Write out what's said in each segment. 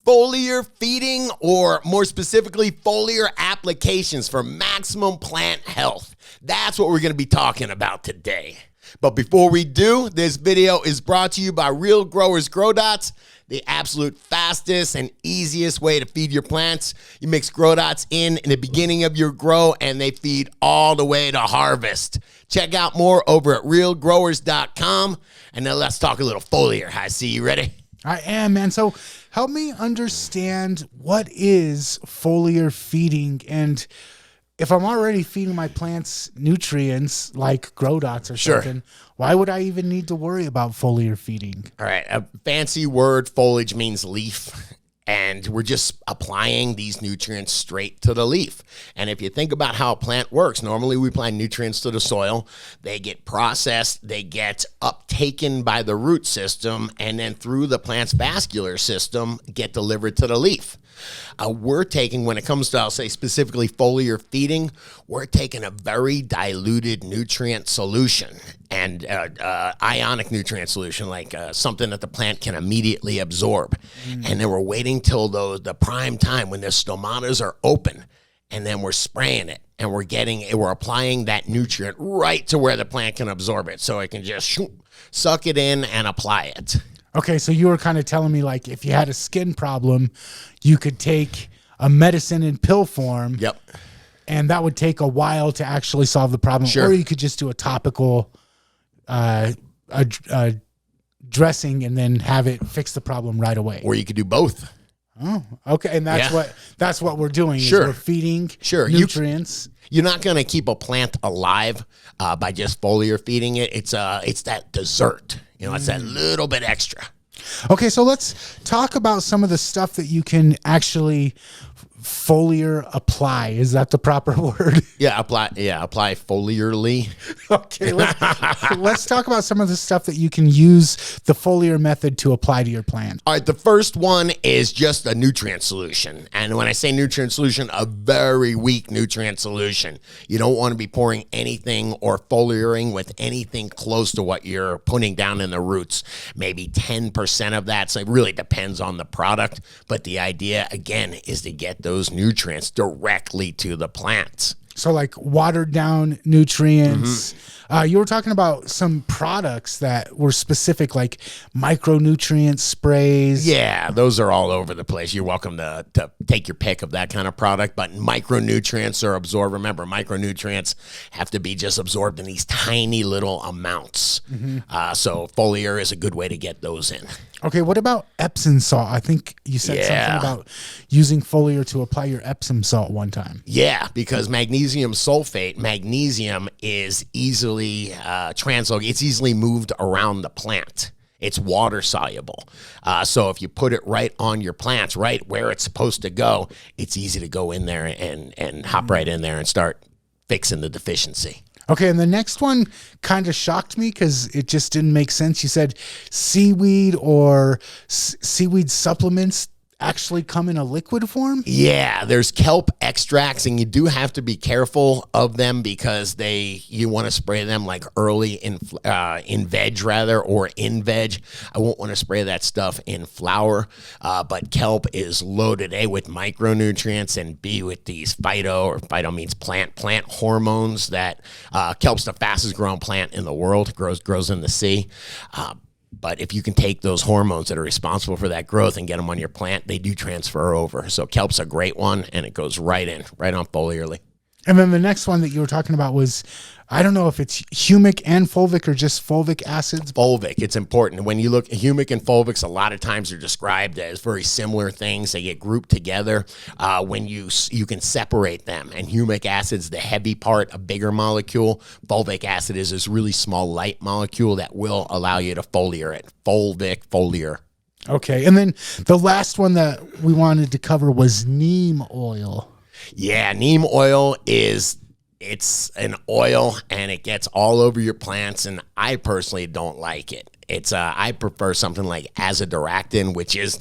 foliar feeding, or more specifically, foliar applications for maximum plant health. That's what we're going to be talking about today. But before we do, this video is brought to you by Real Growers Grow Dots, the absolute fastest and easiest way to feed your plants. You mix Grow Dots in the beginning of your grow, and they feed all the way to harvest. Check out more over at realgrowers.com. And now let's talk a little foliar. I see you ready? I am, man. So help me understand, what is foliar feeding, and if I'm already feeding my plants nutrients like Grow Dots or something, why would I even need to worry about foliar feeding? All right. A fancy word, foliage, means leaf. And we're just applying these nutrients straight to the leaf. And if you think about how a plant works, normally we apply nutrients to the soil. They get processed, they get uptaken by the root system, and then through the plant's vascular system, get delivered to the leaf. We're taking, when it comes to, I'll say specifically foliar feeding, we're taking a very diluted nutrient solution and ionic nutrient solution, like something that the plant can immediately absorb. And then we're waiting till the prime time when the stomatas are open, and then we're spraying it, and we're applying that nutrient right to where the plant can absorb it, so it can just suck it in and apply it. Okay, so you were kind of telling me, like, if you had a skin problem, you could take a medicine in pill form. Yep. And that would take a while to actually solve the problem. Sure. Or you could just do a topical dressing and then have it fix the problem right away. Or you could do both. Oh, okay. And that's what we're doing. Sure. Is we're feeding nutrients. You're not going to keep a plant alive by just foliar feeding it. It's that dessert. It's that little bit extra. Okay, so let's talk about some of the stuff that you can actually foliar apply. Is that the proper word? Yeah, apply foliarly. Okay, let's talk about some of the stuff that you can use the foliar method to apply to your plant. All right, the first one is just a nutrient solution. And when I say nutrient solution, a very weak nutrient solution. You don't want to be pouring anything or foliaring with anything close to what you're putting down in the roots. Maybe 10% of that. So it really depends on the product. But the idea, again, is to get those nutrients directly to the plants. So like watered down nutrients. You were talking about some products that were specific, like micronutrient sprays. Yeah, those are all over the place. You're welcome to take your pick of that kind of product, but micronutrients are absorbed. Remember, micronutrients have to be just absorbed in these tiny little amounts. So foliar is a good way to get those in. Okay, what about Epsom salt? I think you said something about using foliar to apply your Epsom salt one time. Yeah, because magnesium sulfate, magnesium is easily translocated. It's easily moved around the plant. It's water soluble. So if you put it right on your plants, right where it's supposed to go, it's easy to go in there and hop right in there and start fixing the deficiency. Okay, and the next one kind of shocked me because it just didn't make sense. You said seaweed or seaweed supplements actually come in a liquid form? Yeah, there's kelp extracts, and you do have to be careful of them because you want to spray them like early in veg rather, or in veg. I won't want to spray that stuff in flower, but kelp is loaded A with micronutrients and B with these phyto means plant hormones that kelp's the fastest growing plant in the world, grows in the sea. But if you can take those hormones that are responsible for that growth and get them on your plant, they do transfer over. So kelp's a great one, and it goes right on foliarly. And then the next one that you were talking about was, I don't know if it's humic and fulvic or just fulvic acids. Fulvic, it's important. When you look at humic and fulvics, a lot of times they're described as very similar things. They get grouped together when you can separate them. And humic acid's the heavy part, a bigger molecule. Fulvic acid is this really small, light molecule that will allow you to foliar it. Fulvic, foliar. Okay, and then the last one that we wanted to cover was neem oil. Yeah, neem oil it's an oil, and it gets all over your plants, and I personally don't like it. It's I prefer something like azadirachtin, which is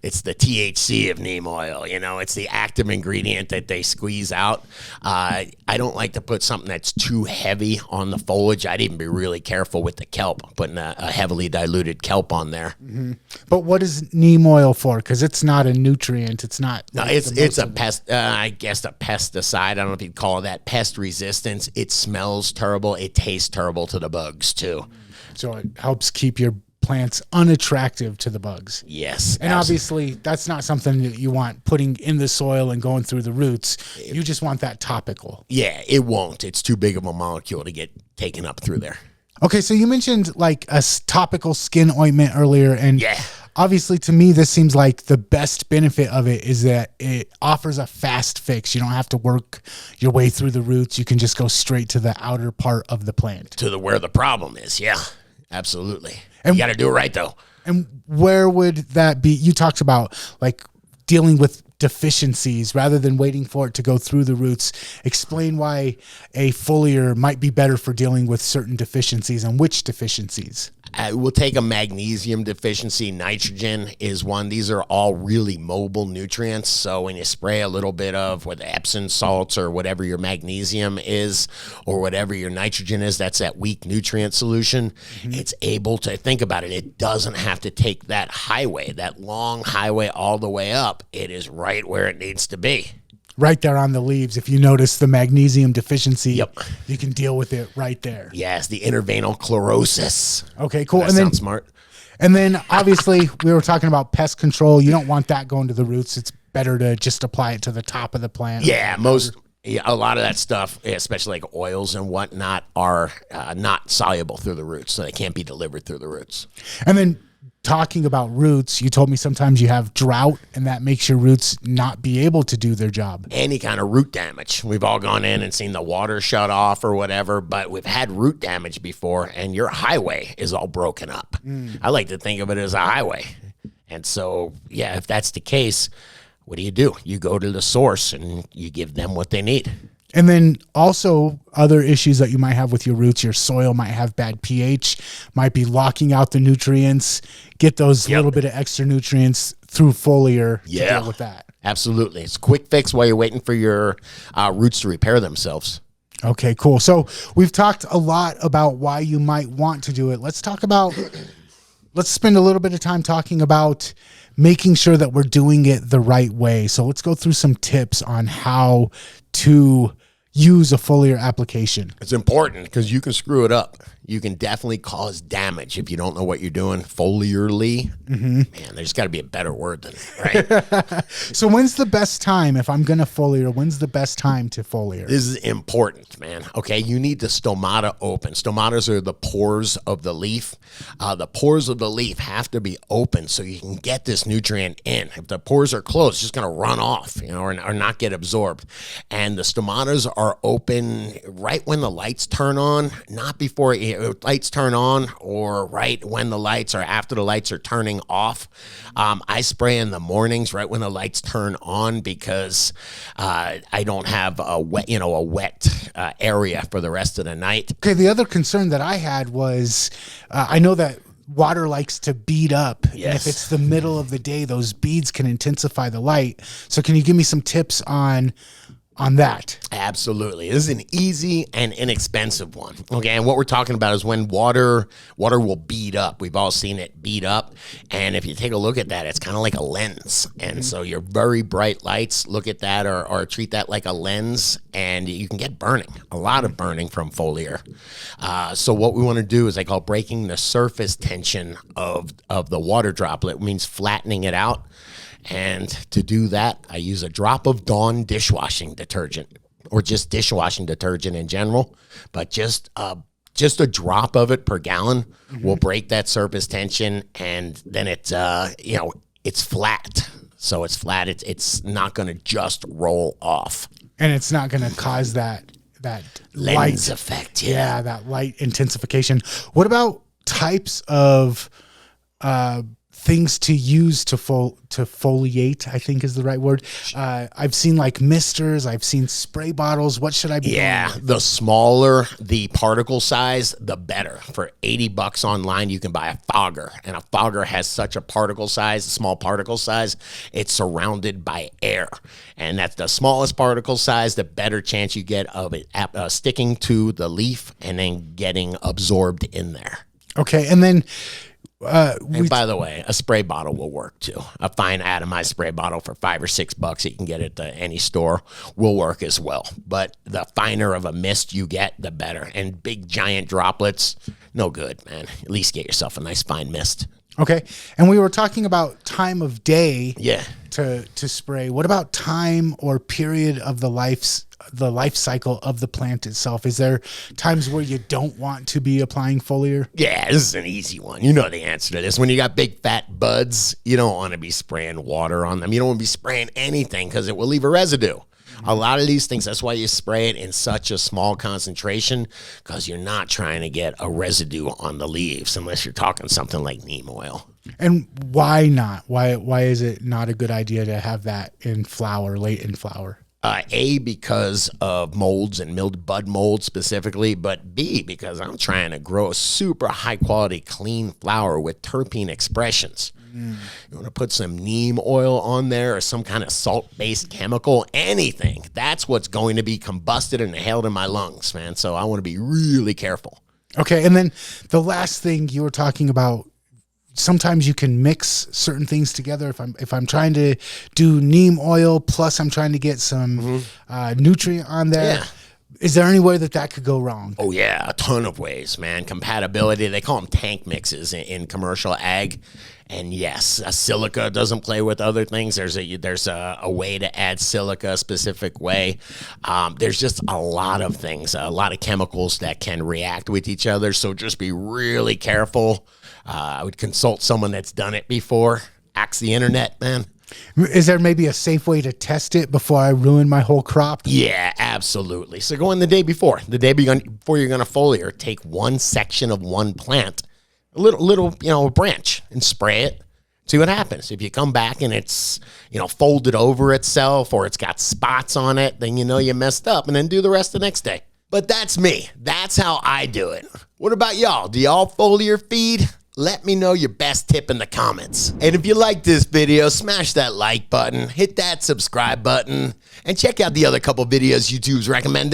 it's the THC of neem oil. You know, it's the active ingredient that they squeeze out. I don't like to put something that's too heavy on the foliage. I'd even be really careful with the kelp, putting a heavily diluted kelp on there. But what is neem oil for? Because it's not a nutrient. It's not. No, it's a pest. I guess a pesticide. I don't know if you'd call that pest resistance. It smells terrible. It tastes terrible to the bugs too. So it helps keep your plants unattractive to the bugs. Yes. And obviously that's not something that you want putting in the soil and going through the roots. You just want that topical. Yeah, it won't. It's too big of a molecule to get taken up through there. Okay, so you mentioned like a topical skin ointment earlier, and yeah, obviously to me this seems like the best benefit of it is that it offers a fast fix. You don't have to work your way through the roots. You can just go straight to the outer part of the plant. To where the problem is. Yeah, absolutely. And you got to do it right though. And where would that be? You talked about like dealing with deficiencies rather than waiting for it to go through the roots. Explain why a foliar might be better for dealing with certain deficiencies, and which deficiencies. We'll take a magnesium deficiency. Nitrogen is one. These are all really mobile nutrients. So when you spray a little bit of with Epsom salts or whatever your magnesium is or whatever your nitrogen is, that's that weak nutrient solution. It's able to, think about it, it doesn't have to take that highway, that long highway all the way up. It is right where it needs to be. Right there on the leaves. If you notice the magnesium deficiency, yep, you can deal with it right there. Yes, the intervenal chlorosis. Okay, cool. That sounds smart. And then obviously we were talking about pest control. You don't want that going to the roots. It's better to just apply it to the top of the plant. Yeah, a lot of that stuff, especially like oils and whatnot, are not soluble through the roots, so they can't be delivered through the roots. And then talking about roots, you told me sometimes you have drought and that makes your roots not be able to do their job. Any kind of root damage. We've all gone in and seen the water shut off or whatever, but we've had root damage before and your highway is all broken up. I like to think of it as a highway. And so, yeah, if that's the case, what do? You go to the source and you give them what they need. And then also other issues that you might have with your roots, your soil might have bad pH, might be locking out the nutrients, get those little bit of extra nutrients through foliar to deal with that. Absolutely. It's a quick fix while you're waiting for your roots to repair themselves. Okay, cool. So we've talked a lot about why you might want to do it. Let's spend a little bit of time talking about making sure that we're doing it the right way. So let's go through some tips on how to use a foliar application. It's important because you can screw it up. You can definitely cause damage if you don't know what you're doing foliarly. Man, there's got to be a better word than that, right? So when's the best time, if I'm going to foliar, when's the best time to foliar? This is important, man. Okay, you need the stomata open. Stomatas are the pores of the leaf. The pores of the leaf have to be open so you can get this nutrient in. If the pores are closed, it's just going to run off, or not get absorbed. And the stomatas are open right when the lights turn on, not before lights turn on, or right when the lights or after the lights are turning off. I spray in the mornings right when the lights turn on because I don't have a wet area for the rest of the night. Okay, the other concern that I had was I know that water likes to bead up. Yes. And if it's the middle of the day, those beads can intensify the light. So can you give me some tips on that? Absolutely. This is an easy and inexpensive one. Okay, and what we're talking about is when water will bead up. We've all seen it bead up, and if you take a look at that, it's kind of like a lens. And so your very bright lights, look at that or treat that like a lens, and you can get burning, a lot of burning from foliar. So what we want to do is I call breaking the surface tension of the water droplet. It means flattening it out. And to do that, I use a drop of Dawn dishwashing detergent, or just dishwashing detergent in general, but just a drop of it per gallon will break that surface tension, and then it's flat. So it's flat. It's not going to just roll off, and it's not going to cause that lens light effect. Yeah, that light intensification. What about types of things to use to foliate, I think is the right word. I've seen like misters, I've seen spray bottles. What should I be doing with? The smaller the particle size, the better. For $80 online, you can buy a fogger, and a fogger has such a particle size, small particle size, it's surrounded by air. And that's the smallest particle size, the better chance you get of it sticking to the leaf and then getting absorbed in there. Okay, and then and by the way, a spray bottle will work too. A fine atomized spray bottle for $5 or $6 you can get at any store will work as well. But the finer of a mist you get, the better. And big giant droplets, no good, man. At least get yourself a nice fine mist. Okay, and we were talking about time of day. Yeah. To spray. What about time or period of the life cycle of the plant itself? Is there times where you don't want to be applying foliar? Yeah, this is an easy one. You know the answer to this. When you got big fat buds, you don't want to be spraying water on them. You don't want to be spraying anything because it will leave a residue. A lot of these things, that's why you spray it in such a small concentration, because you're not trying to get a residue on the leaves unless you're talking something like neem oil. And why not? Why is it not a good idea to have that in flower, late in flower? Because of molds and bud mold specifically, but B, because I'm trying to grow a super high quality, clean flower with terpene expressions. You want to put some neem oil on there or some kind of salt-based chemical, anything. That's what's going to be combusted and inhaled in my lungs, man. So I want to be really careful. Okay, and then the last thing you were talking about, sometimes you can mix certain things together. If I'm trying to do neem oil plus I'm trying to get some nutrient on there. Yeah. Is there any way that could go wrong? Oh, yeah, a ton of ways, man. Compatibility, they call them tank mixes in commercial ag. And yes, silica doesn't play with other things. There's a way to add silica a specific way. There's just a lot of things, a lot of chemicals that can react with each other. So just be really careful. I would consult someone that's done it before. Ask the internet, man. Is there maybe a safe way to test it before I ruin my whole crop? Yeah, absolutely. So go in the day before you're going to foliar, take one section of one plant, a little branch, and spray it. See what happens. If you come back and it's, folded over itself or it's got spots on it, then you messed up, and then do the rest the next day. But that's me. That's how I do it. What about y'all? Do y'all foliar feed? Let me know your best tip in the comments. And if you like this video, smash that like button, hit that subscribe button, and check out the other couple videos YouTube's recommending.